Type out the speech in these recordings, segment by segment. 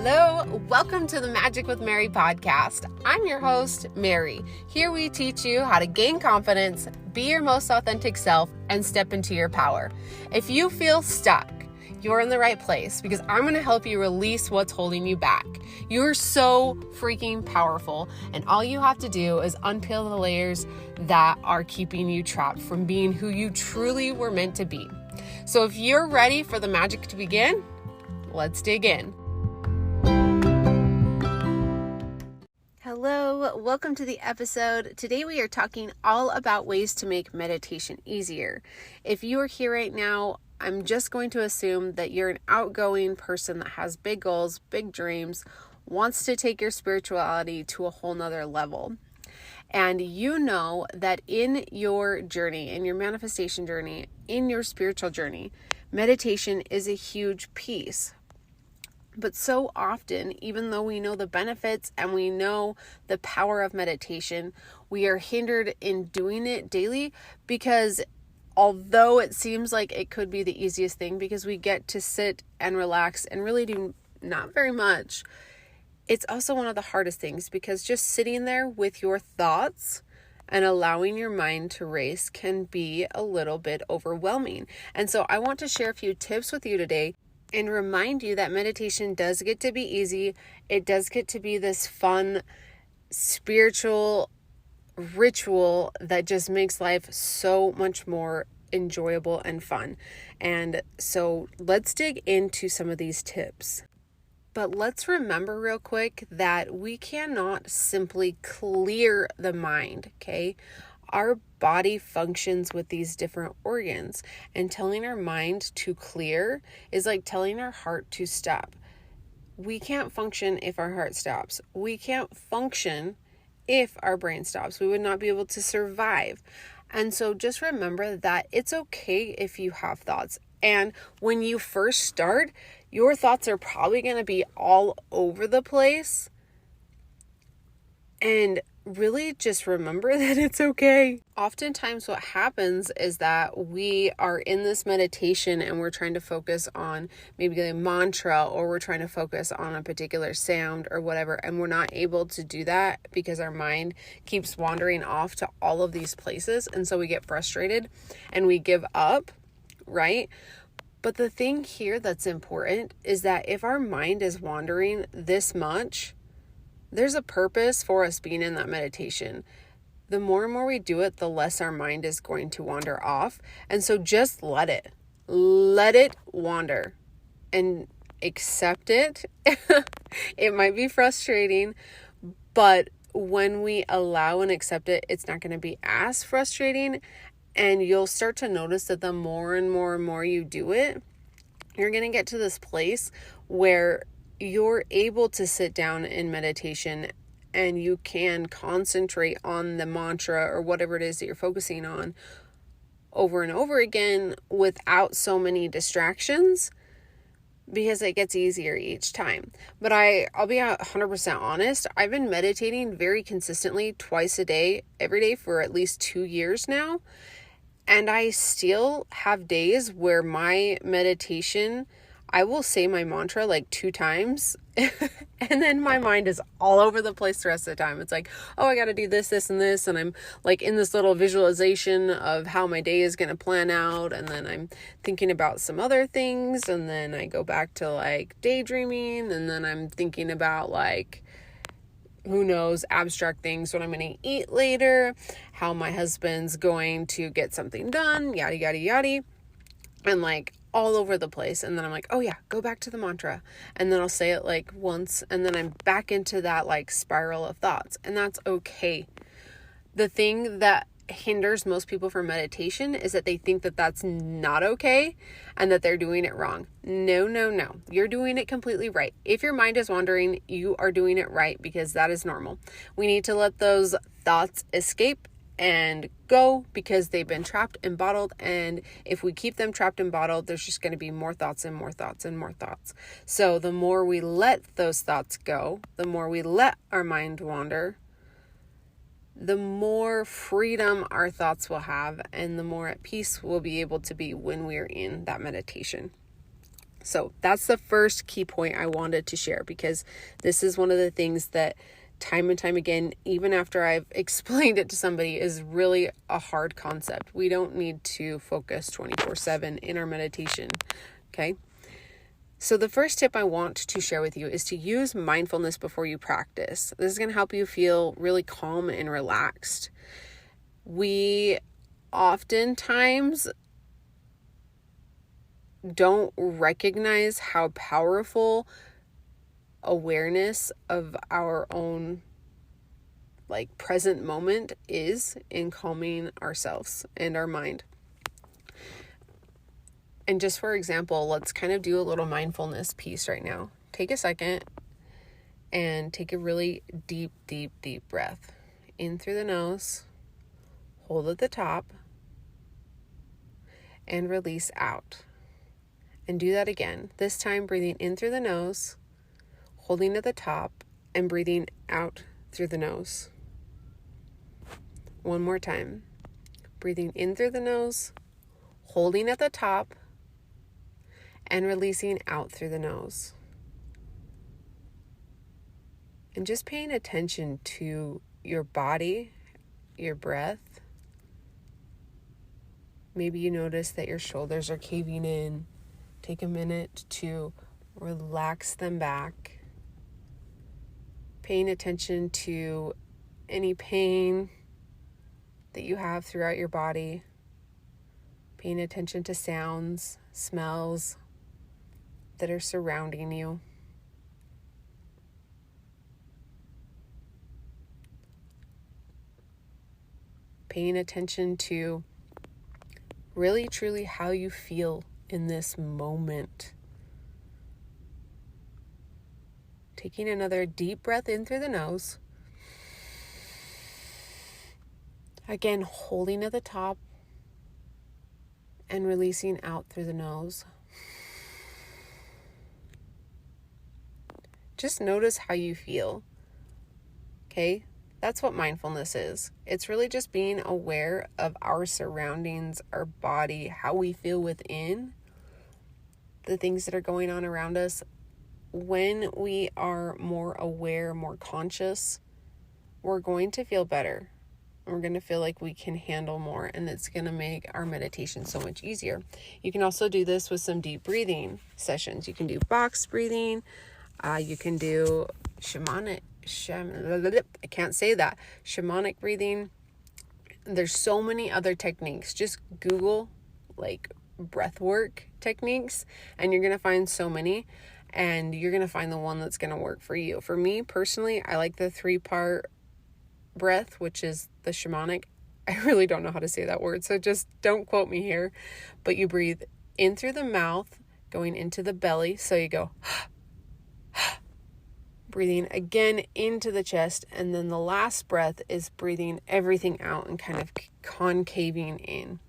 Hello, welcome to the Magic with Mary podcast. I'm your host, Mary. Here we teach you how to gain confidence, be your most authentic self, and step into your power. If you feel stuck, you're in the right place because I'm going to help you release what's holding you back. You're so freaking powerful, and all you have to do is unpeel the layers that are keeping you trapped from being who you truly were meant to be. So if you're ready for the magic to begin, let's dig in. Hello, welcome to the episode. Today we are talking all about ways to make meditation easier. If you are here right now, I'm just going to assume that you're an outgoing person that has big goals, big dreams, wants to take your spirituality to a whole nother level. And you know that in your journey, in your manifestation journey, in your spiritual journey, meditation is a huge piece. But so often, even though we know the benefits and we know the power of meditation, we are hindered in doing it daily because although it seems like it could be the easiest thing because we get to sit and relax and really do not very much, it's also one of the hardest things because just sitting there with your thoughts and allowing your mind to race can be a little bit overwhelming. And so I want to share a few tips with you today and remind you that meditation does get to be easy. It does get to be this fun, spiritual ritual that just makes life so much more enjoyable and fun. And so let's dig into some of these tips. But let's remember real quick that we cannot simply clear the mind, okay? Our body functions with these different organs, and telling our mind to clear is like telling our heart to stop. We can't function if our heart stops. We can't function if our brain stops. We would not be able to survive. And so just remember that it's okay if you have thoughts. And when you first start, your thoughts are probably going to be all over the place. And really just remember that it's okay. Oftentimes what happens is that we are in this meditation and we're trying to focus on maybe a mantra, or we're trying to focus on a particular sound or whatever, and we're not able to do that because our mind keeps wandering off to all of these places, and so we get frustrated and we give up, right? But the thing here that's important is that if our mind is wandering this much, there's a purpose for us being in that meditation. The more and more we do it, the less our mind is going to wander off. And so just let it wander and accept it. It might be frustrating, but when we allow and accept it, it's not going to be as frustrating. And you'll start to notice that the more and more you do it, you're going to get to this place where you're able to sit down in meditation and you can concentrate on the mantra or whatever it is that you're focusing on over and over again without so many distractions, because it gets easier each time. But I'll be 100% honest. I've been meditating very consistently twice a day, every day for at least 2 years now. And I still have days where my meditation, I will say my mantra like 2 times and then my mind is all over the place the rest of the time. It's like, oh, I got to do this, and this. And I'm like in this little visualization of how my day is going to plan out. And then I'm thinking about some other things. And then I go back to like daydreaming. And then I'm thinking about like, who knows, abstract things, what I'm going to eat later, how my husband's going to get something done, yada, yada, yada. And like all over the place. And then I'm like, oh yeah, go back to the mantra. And then I'll say it like once. And then I'm back into that like spiral of thoughts. And that's okay. The thing that hinders most people from meditation is that they think that that's not okay and that they're doing it wrong. No. You're doing it completely right. If your mind is wandering, you are doing it right because that is normal. We need to let those thoughts escape and go because they've been trapped and bottled. And if we keep them trapped and bottled, there's just going to be more thoughts and more thoughts and more thoughts. So the more we let those thoughts go, the more we let our mind wander, the more freedom our thoughts will have and the more at peace we'll be able to be when we're in that meditation. So that's the first key point I wanted to share, because this is one of the things that time and time again, even after I've explained it to somebody, is really a hard concept. We don't need to focus 24/7 in our meditation. Okay. So the first tip I want to share with you is to use mindfulness before you practice. This is going to help you feel really calm and relaxed. We oftentimes don't recognize how powerful awareness of our own present moment is in calming ourselves and our mind. And just for example, let's kind of do a little mindfulness piece right now. Take a second and take a really deep, deep, deep breath. In through the nose, hold at the top, and release out. And do that again. This time breathing in through the nose, holding at the top, and breathing out through the nose. One more time. Breathing in through the nose, holding at the top, and releasing out through the nose. And just paying attention to your body, your breath. Maybe you notice that your shoulders are caving in. Take a minute to relax them back. Paying attention to any pain that you have throughout your body. Paying attention to sounds, smells that are surrounding you. Paying attention to really truly how you feel in this moment. Taking another deep breath in through the nose. Again, holding at the top and releasing out through the nose. Just notice how you feel. Okay? That's what mindfulness is. It's really just being aware of our surroundings, our body, how we feel within, the things that are going on around us. When we are more aware, more conscious, we're going to feel better. We're going to feel like we can handle more, and it's going to make our meditation so much easier. You can also do this with some deep breathing sessions. You can do box breathing. You can do shamanic breathing. There's so many other techniques. Just Google breath work techniques, and you're going to find so many, and you're going to find the one that's going to work for you. For me personally, I like the 3-part breath, which is the shamanic. I really don't know how to say that word, so just don't quote me here. But you breathe in through the mouth, going into the belly. So you go breathing again into the chest, and then the last breath is breathing everything out and kind of concaving in.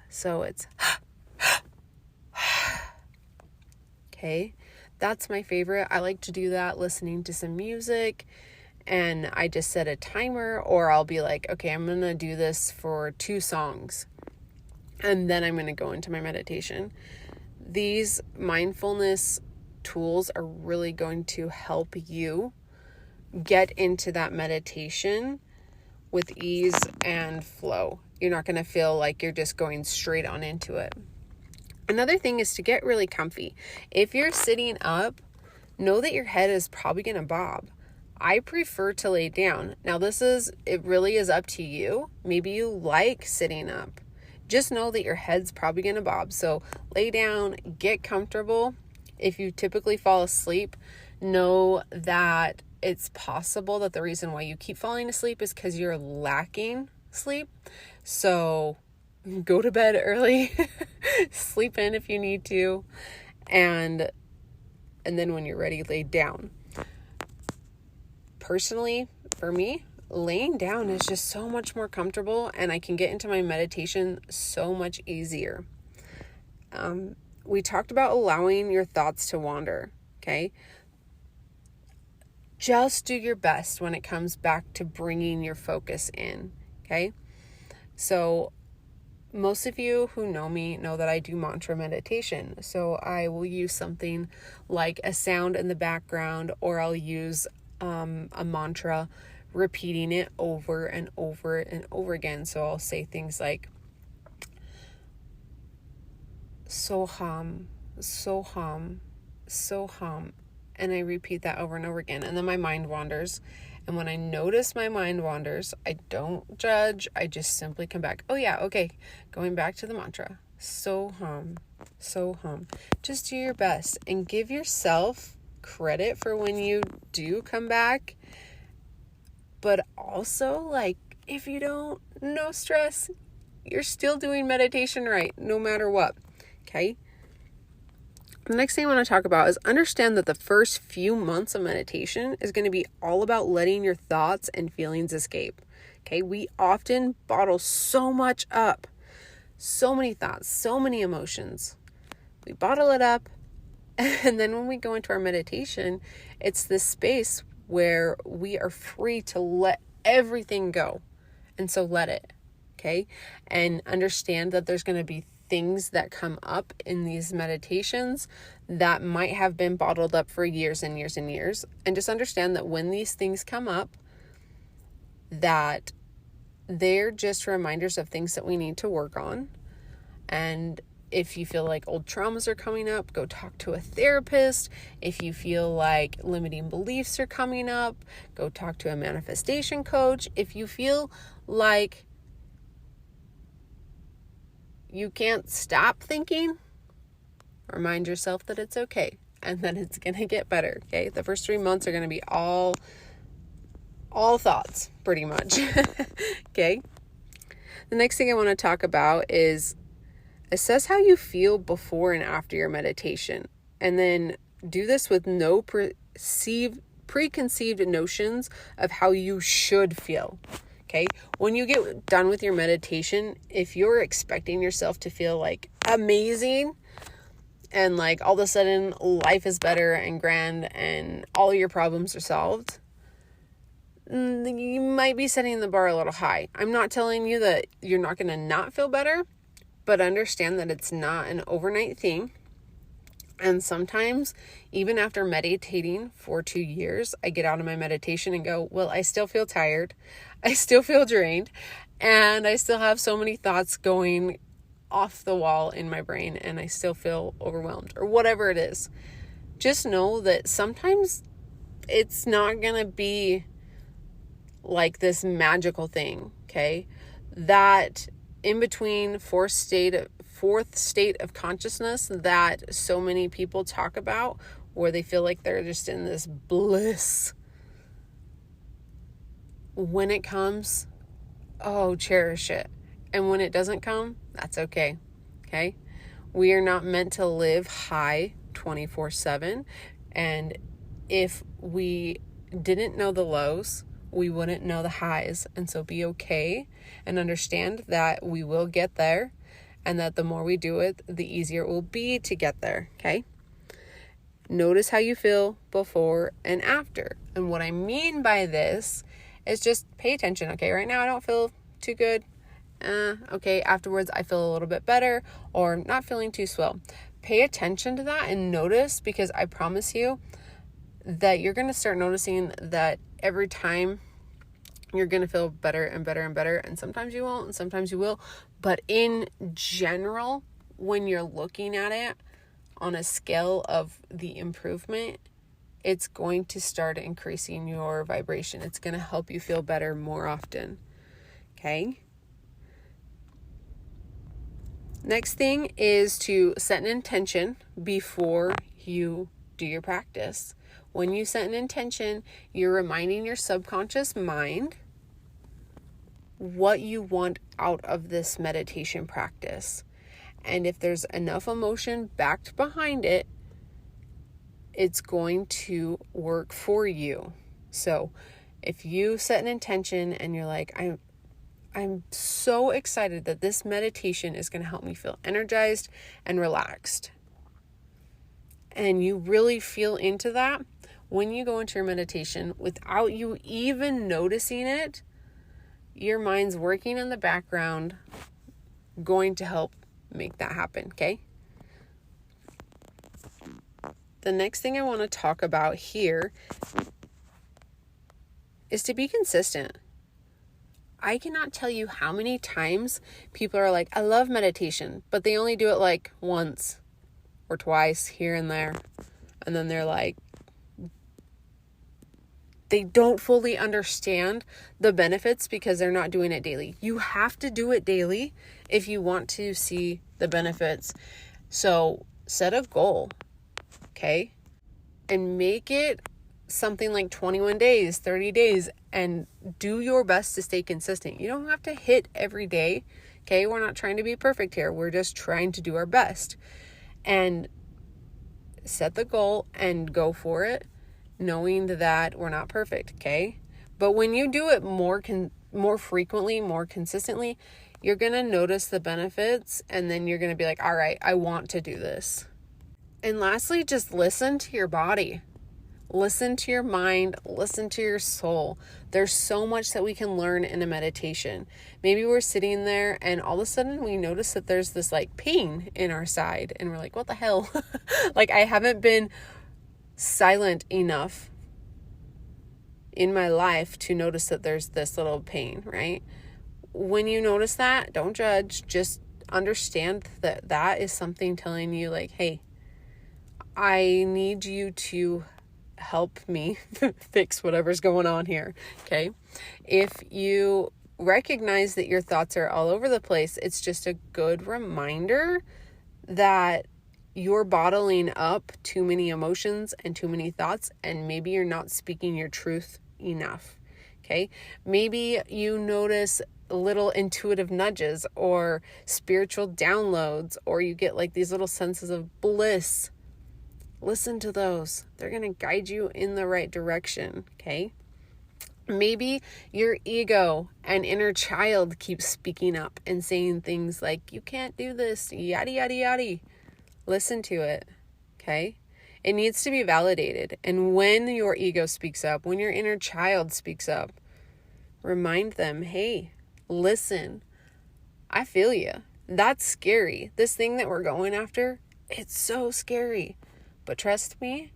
So it's okay. That's my favorite. I like to do that listening to some music, and I just set a timer, or I'll be like, okay, I'm going to do this for 2 songs, and then I'm going to go into my meditation. These mindfulness tools are really going to help you get into that meditation with ease and flow. You're not going to feel like you're just going straight on into it. Another thing is to get really comfy. If you're sitting up, know that your head is probably going to bob. I prefer to lay down. Now it really is up to you. Maybe you like sitting up. Just know that your head's probably going to bob. So lay down, get comfortable. If you typically fall asleep, know that it's possible that the reason why you keep falling asleep is because you're lacking sleep. So go to bed early, sleep in if you need to, and then when you're ready, lay down. Personally, for me, laying down is just so much more comfortable, and I can get into my meditation so much easier. We talked about allowing your thoughts to wander, okay? Just do your best when it comes back to bringing your focus in, okay? So Most of you who know me know that I do mantra meditation. So I will use something like a sound in the background, or I'll use a mantra, repeating it over and over and over again. So I'll say things like Soham, Soham, Soham. And I repeat that over and over again. And then my mind wanders. And when I notice my mind wanders, I don't judge. I just simply come back. Oh yeah, okay. Going back to the mantra. Soham, Soham. Just do your best and give yourself credit for when you do come back. But also, like, if you don't, no stress. You're still doing meditation right, no matter what. Okay? The next thing I want to talk about is understand that the first few months of meditation is going to be all about letting your thoughts and feelings escape. Okay? We often bottle so much up. So many thoughts, so many emotions. We bottle it up. And then when we go into our meditation, it's this space where we are free to let everything go. And so let it. Okay? And understand that there's going to be things that come up in these meditations that might have been bottled up for years and years and years. And just understand that when these things come up, that they're just reminders of things that we need to work on. And if you feel like old traumas are coming up, go talk to a therapist. If you feel like limiting beliefs are coming up, go talk to a manifestation coach. If you feel like you can't stop thinking, remind yourself that it's okay and that it's going to get better, okay? The first 3 months are going to be all thoughts, pretty much, okay? The next thing I want to talk about is assess how you feel before and after your meditation. And then do this with no preconceived notions of how you should feel. Okay, when you get done with your meditation, if you're expecting yourself to feel like amazing and like all of a sudden life is better and grand and all your problems are solved, you might be setting the bar a little high. I'm not telling you that you're not going to not feel better, but understand that it's not an overnight thing. And sometimes, even after meditating for 2 years, I get out of my meditation and go, well, I still feel tired. I still feel drained. And I still have so many thoughts going off the wall in my brain. And I still feel overwhelmed or whatever it is. Just know that sometimes it's not going to be like this magical thing, okay? That in between fourth state of consciousness that so many people talk about, where they feel like they're just in this bliss. When it comes, cherish it. And when it doesn't come, that's okay. Okay? We are not meant to live high 24/7. And if we didn't know the lows, we wouldn't know the highs. And so be okay and understand that we will get there. And that the more we do it, the easier it will be to get there, okay? Notice how you feel before and after. And what I mean by this is just pay attention, okay? Right now I don't feel too good. Okay, afterwards I feel a little bit better, or not feeling too swell. Pay attention to that and notice, because I promise you that you're going to start noticing that every time you're going to feel better and better and better. And sometimes you won't, and sometimes you will. But in general, when you're looking at it on a scale of the improvement, it's going to start increasing your vibration. It's going to help you feel better more often. Okay? Next thing is to set an intention before you do your practice. When you set an intention, you're reminding your subconscious mind what you want out of this meditation practice. And if there's enough emotion backed behind it, it's going to work for you. So if you set an intention and you're like, I'm so excited that this meditation is going to help me feel energized and relaxed, and you really feel into that, when you go into your meditation, without you even noticing it, your mind's working in the background, going to help make that happen, okay? The next thing I want to talk about here is to be consistent. I cannot tell you how many times people are like, I love meditation, but they only do it like once or twice here and there. And then they're like, they don't fully understand the benefits because they're not doing it daily. You have to do it daily if you want to see the benefits. So set a goal, okay? And make it something like 21 days, 30 days, and do your best to stay consistent. You don't have to hit every day, okay? We're not trying to be perfect here. We're just trying to do our best. And set the goal and go for it, knowing that we're not perfect, okay? But when you do it more frequently, more consistently, you're going to notice the benefits, and then you're going to be like, all right, I want to do this. And lastly, just listen to your body. Listen to your mind, listen to your soul. There's so much that we can learn in a meditation. Maybe we're sitting there and all of a sudden we notice that there's this like pain in our side and we're like, what the hell? Like I haven't been silent enough in my life to notice that there's this little pain, right? When you notice that, don't judge, just understand that that is something telling you like, hey, I need you to help me fix whatever's going on here, okay? If you recognize that your thoughts are all over the place, it's just a good reminder that you're bottling up too many emotions and too many thoughts, and maybe you're not speaking your truth enough, okay? Maybe you notice little intuitive nudges or spiritual downloads, or you get like these little senses of bliss. Listen to those. They're going to guide you in the right direction, okay? Maybe your ego and inner child keeps speaking up and saying things like, you can't do this, yada, yada, yada. Listen to it, okay? It needs to be validated. And when your ego speaks up, when your inner child speaks up, remind them, hey, listen, I feel you. That's scary. This thing that we're going after, it's so scary. But trust me,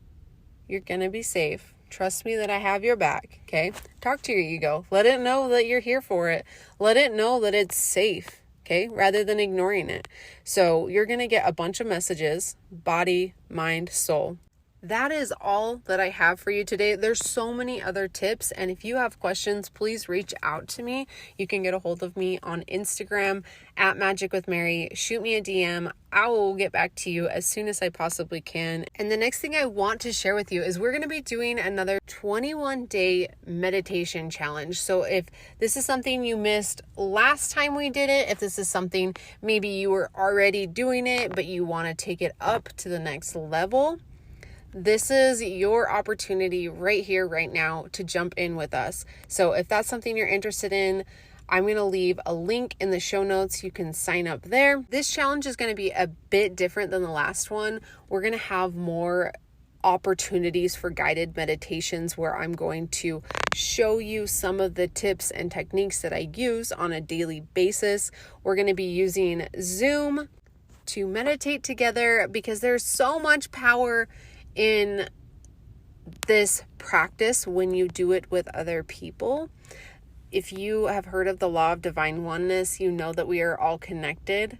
you're going to be safe. Trust me that I have your back, okay? Talk to your ego. Let it know that you're here for it. Let it know that it's safe, okay? Rather than ignoring it. So you're going to get a bunch of messages, body, mind, soul. That is all that I have for you today. There's so many other tips, and if you have questions, please reach out to me. You can get a hold of me on Instagram at Magic with Mary. Shoot me a DM. I will get back to you as soon as I possibly can. And the next thing I want to share with you is we're going to be doing another 21-day meditation challenge. So if this is something you missed last time we did it, if this is something maybe you were already doing it, but you want to take it up to the next level, this is your opportunity right here, right now to jump in with us. So if that's something you're interested in, I'm going to leave a link in the show notes. You can sign up there. This challenge is going to be a bit different than the last one. We're going to have more opportunities for guided meditations where I'm going to show you some of the tips and techniques that I use on a daily basis. We're going to be using Zoom to meditate together because there's so much power in this practice when you do it with other people. If you have heard of the law of divine oneness, you know that we are all connected.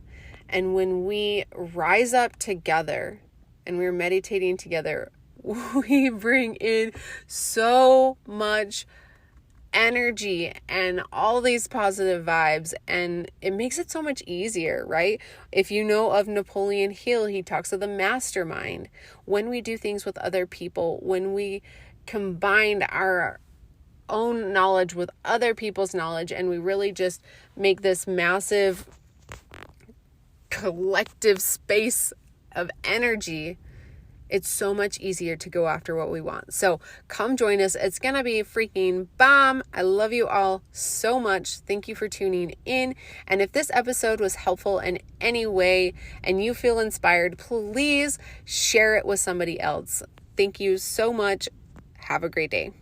And when we rise up together and we're meditating together, we bring in so much energy and all these positive vibes, and it makes it so much easier, right? If you know of Napoleon Hill, he talks of the mastermind. When we do things with other people, when we combine our own knowledge with other people's knowledge, and we really just make this massive collective space of energy, it's so much easier to go after what we want. So come join us. It's going to be freaking bomb. I love you all so much. Thank you for tuning in. And if this episode was helpful in any way and you feel inspired, please share it with somebody else. Thank you so much. Have a great day.